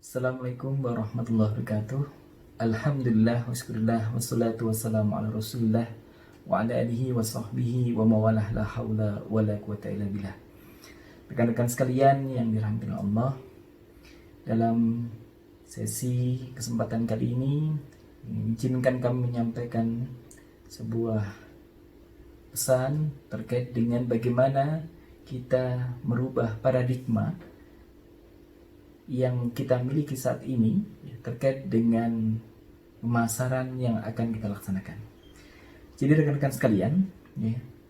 Assalamualaikum warahmatullahi wabarakatuh. Alhamdulillah, wassyukurillah, wassalatu wassalamu ala rasulillah wa ala alihi wa sahbihi wa mawalah, la hawla wa la quwata illa billah. Rekan-rekan sekalian yang dirahmati Allah, dalam sesi kesempatan kali ini izinkan kami menyampaikan sebuah pesan terkait dengan bagaimana kita merubah paradigma yang kita miliki saat ini terkait dengan pemasaran yang akan kita laksanakan. Jadi rekan-rekan sekalian,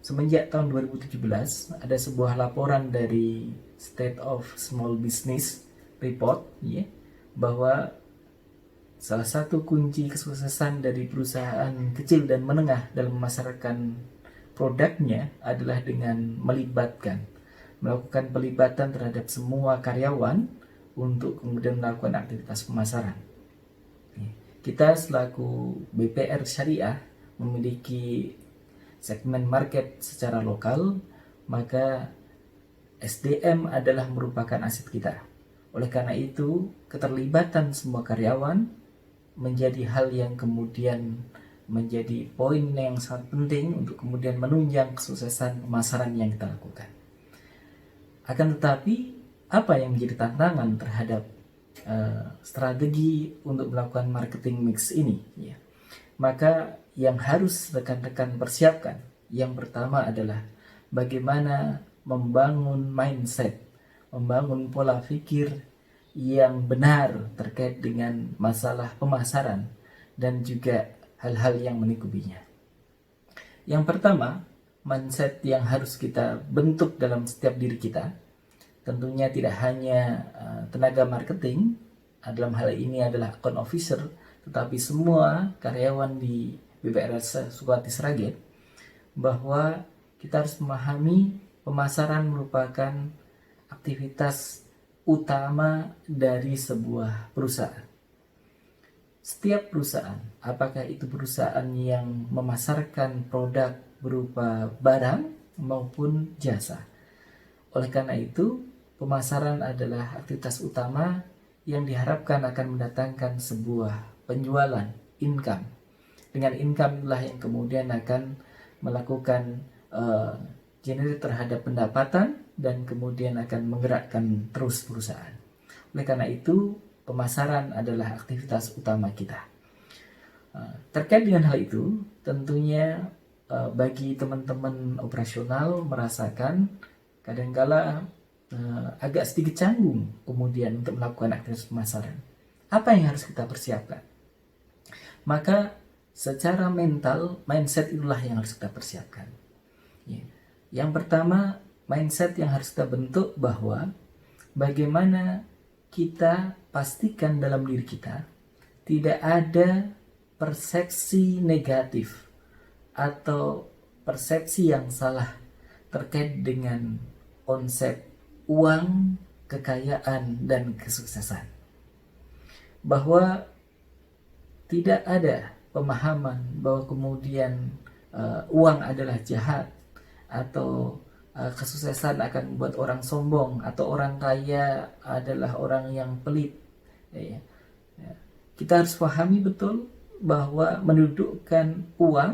semenjak tahun 2017 ada sebuah laporan dari State of Small Business Report, bahwa salah satu kunci kesuksesan dari perusahaan kecil dan menengah dalam memasarkan produknya adalah dengan melakukan pelibatan terhadap semua karyawan untuk kemudian melakukan aktivitas pemasaran. Kita selaku BPR Syariah memiliki segmen market secara lokal, maka SDM adalah merupakan aset kita. Oleh karena itu, keterlibatan semua karyawan menjadi hal yang kemudian menjadi poin yang sangat penting untuk kemudian menunjang kesuksesan pemasaran yang kita lakukan. Akan tetapi, apa yang menjadi tantangan terhadap strategi untuk melakukan marketing mix ini? Maka yang harus rekan-rekan persiapkan, yang pertama adalah bagaimana membangun mindset, membangun pola pikir yang benar terkait dengan masalah pemasaran dan juga hal-hal yang melingkupinya. Yang pertama, mindset yang harus kita bentuk dalam setiap diri kita tentunya tidak hanya tenaga marketing, dalam hal ini adalah account officer, tetapi semua karyawan di BPR Sukawati Sragen, bahwa kita harus memahami pemasaran merupakan aktivitas utama dari sebuah perusahaan. Setiap perusahaan, apakah itu perusahaan yang memasarkan produk berupa barang maupun jasa. Oleh karena itu, pemasaran adalah aktivitas utama yang diharapkan akan mendatangkan sebuah penjualan, income. Dengan income itulah yang kemudian akan melakukan generate terhadap pendapatan dan kemudian akan menggerakkan terus perusahaan. Oleh karena itu, pemasaran adalah aktivitas utama kita. Terkait dengan hal itu, tentunya bagi teman-teman operasional merasakan kadangkala agak sedikit canggung kemudian untuk melakukan aktivitas pemasaran. Apa yang harus kita persiapkan? Maka secara mental, mindset itulah yang harus kita persiapkan. Yang pertama, mindset yang harus kita bentuk bahwa bagaimana kita pastikan dalam diri kita tidak ada persepsi negatif atau persepsi yang salah terkait dengan konsep uang, kekayaan, dan kesuksesan. Bahwa tidak ada pemahaman bahwa kemudian uang adalah jahat, atau kesuksesan akan membuat orang sombong, atau orang kaya adalah orang yang pelit. Kita harus pahami betul bahwa mendudukkan uang,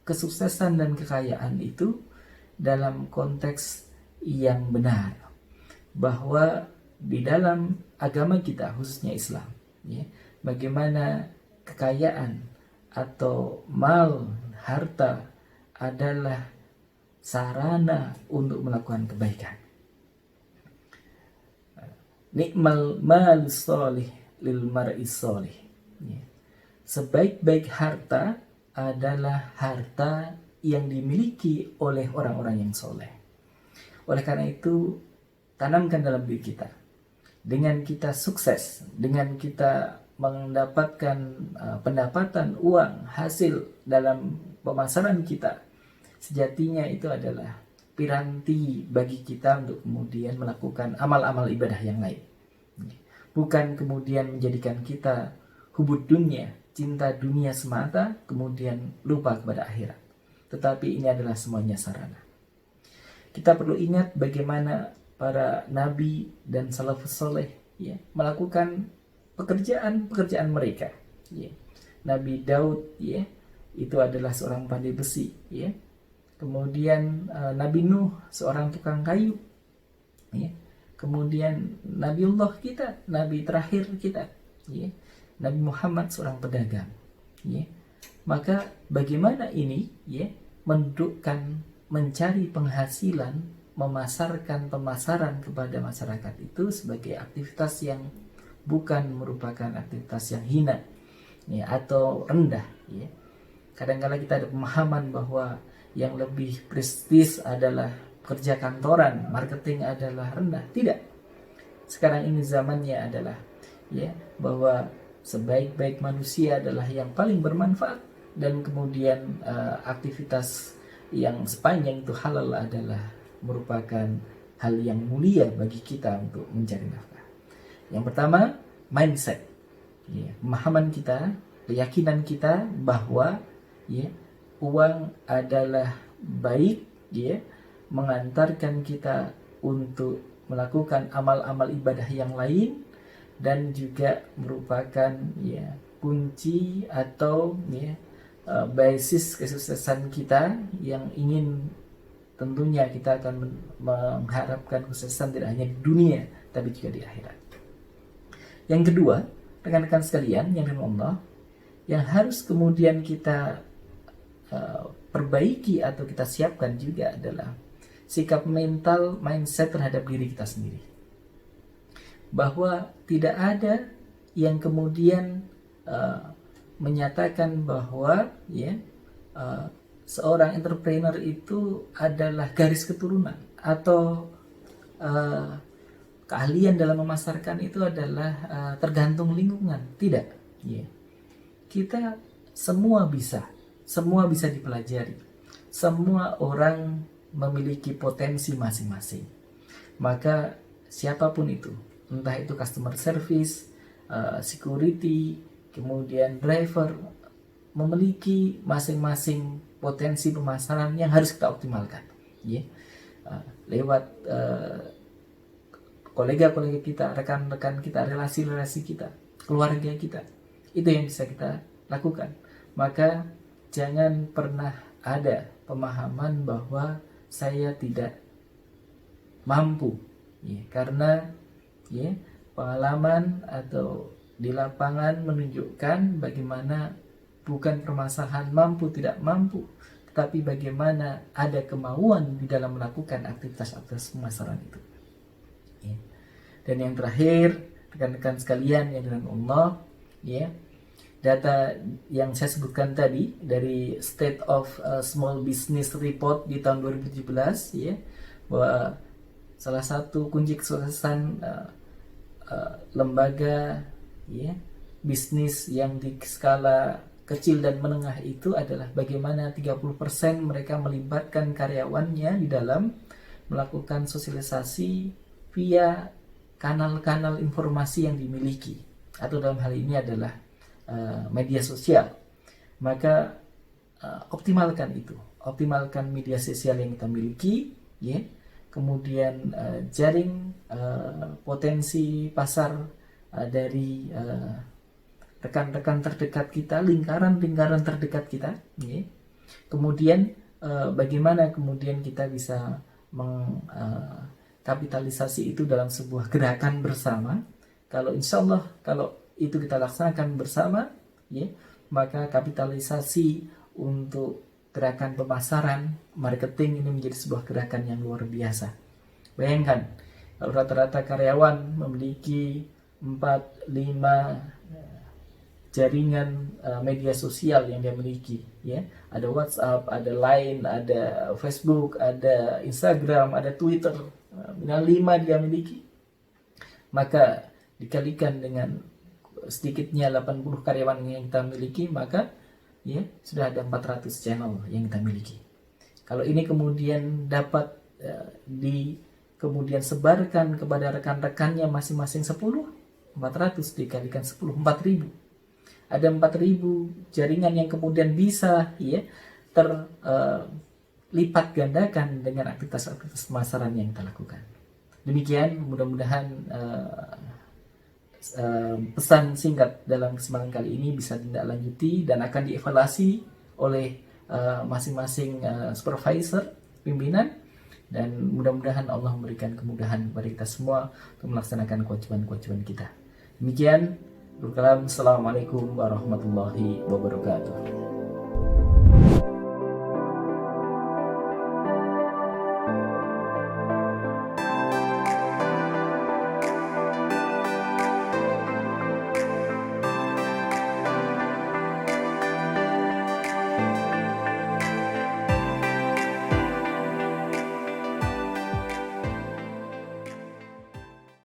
kesuksesan, dan kekayaan itu dalam konteks yang benar, bahwa di dalam agama kita khususnya Islam, bagaimana kekayaan atau mal, harta adalah sarana untuk melakukan kebaikan. Nikmal malus solih lil mar'is solih. Sebaik-baik harta adalah harta yang dimiliki oleh orang-orang yang soleh. Oleh karena itu, tanamkan dalam diri kita. Dengan kita sukses, dengan kita mendapatkan pendapatan uang hasil dalam pemasaran kita, sejatinya itu adalah piranti bagi kita untuk kemudian melakukan amal-amal ibadah yang lain. Bukan kemudian menjadikan kita hubud dunia, cinta dunia semata, kemudian lupa kepada akhirat. Tetapi ini adalah semuanya sarana. Kita perlu ingat bagaimana para nabi dan salafus soleh ya melakukan pekerjaan mereka. Ya. Nabi Daud ya itu adalah seorang pandai besi ya. Kemudian Nabi Nuh seorang tukang kayu ya. Kemudian Nabiullah kita, nabi terakhir kita ya. Nabi Muhammad seorang pedagang ya. Maka bagaimana ini ya mendudukkan mencari penghasilan, memasarkan pemasaran kepada masyarakat itu sebagai aktivitas yang bukan merupakan aktivitas yang hina ya, atau rendah ya. Kadang-kadang kita ada pemahaman bahwa yang lebih prestis adalah kerja kantoran, marketing adalah rendah. Tidak. Sekarang ini zamannya adalah ya bahwa sebaik-baik manusia adalah yang paling bermanfaat, dan kemudian aktivitas yang sepanjang itu halal adalah merupakan hal yang mulia bagi kita untuk mencari nafkah. Yang pertama, mindset. Ya, pemahaman kita, keyakinan kita bahwa ya uang adalah baik ya, mengantarkan kita untuk melakukan amal-amal ibadah yang lain, dan juga merupakan ya kunci atau ya basis kesuksesan kita yang ingin tentunya kita akan mengharapkan kesuksesan tidak hanya di dunia tapi juga di akhirat. Yang kedua, rekan-rekan sekalian yang dirahmati Allah, yang harus kemudian kita perbaiki atau kita siapkan juga adalah sikap mental, mindset terhadap diri kita sendiri. Bahwa tidak ada yang kemudian menyatakan bahwa ya seorang entrepreneur itu adalah garis keturunan atau keahlian dalam memasarkan itu adalah tergantung lingkungan. Tidak. Ya. Kita semua bisa dipelajari. Semua orang memiliki potensi masing-masing. Maka siapapun itu, entah itu customer service, security, kemudian driver, memiliki masing-masing potensi pemasaran yang harus kita optimalkan. Ya. Lewat kolega-kolega kita, rekan-rekan kita, relasi-relasi kita, keluarga kita. Itu yang bisa kita lakukan. Maka jangan pernah ada pemahaman bahwa saya tidak mampu ya, karena ya pengalaman atau di lapangan menunjukkan bagaimana bukan permasalahan mampu tidak mampu, tetapi bagaimana ada kemauan di dalam melakukan aktivitas-aktivitas pemasaran itu ya. Dan yang terakhir, rekan-rekan sekalian yang dirahmati Allah ya, data yang saya sebutkan tadi dari State of Small Business Report di tahun 2017 ya, bahwa salah satu kunci kesuksesan lembaga ya bisnis yang di skala kecil dan menengah itu adalah bagaimana 30% mereka melibatkan karyawannya di dalam melakukan sosialisasi via kanal-kanal informasi yang dimiliki, atau dalam hal ini adalah media sosial. Maka optimalkan itu, optimalkan media sosial yang kita miliki ya. Kemudian jaring potensi pasar dari rekan-rekan terdekat kita, lingkaran terdekat kita ya. Kemudian bagaimana kemudian kita bisa mengkapitalisasi itu dalam sebuah gerakan bersama. Kalau insya Allah kalau itu kita laksanakan bersama ya, maka kapitalisasi untuk gerakan pemasaran, marketing ini menjadi sebuah gerakan yang luar biasa. Bayangkan kalau rata-rata karyawan memiliki 4-5 jaringan media sosial yang dia miliki ya. Ada WhatsApp, ada Line, ada Facebook, ada Instagram, ada Twitter, 5 dia miliki. Maka dikalikan dengan sedikitnya 80 karyawan yang kita miliki, maka ya sudah ada 400 channel yang kita miliki. Kalau ini kemudian dapat kemudian sebarkan kepada rekan-rekannya masing-masing 10, 400 dikalikan 10, 4.000. Ada 4.000 jaringan yang kemudian bisa ya lipat gandakan dengan aktivitas-aktivitas pemasaran yang kita lakukan. Demikian, mudah-mudahan pesan singkat dalam kesempatan kali ini bisa ditindaklanjuti dan akan dievaluasi oleh masing-masing supervisor, pimpinan, dan mudah-mudahan Allah memberikan kemudahan kepada kita semua untuk melaksanakan kewajiban-kewajiban kita. Demikian, berkalam. Assalamualaikum warahmatullahi wabarakatuh.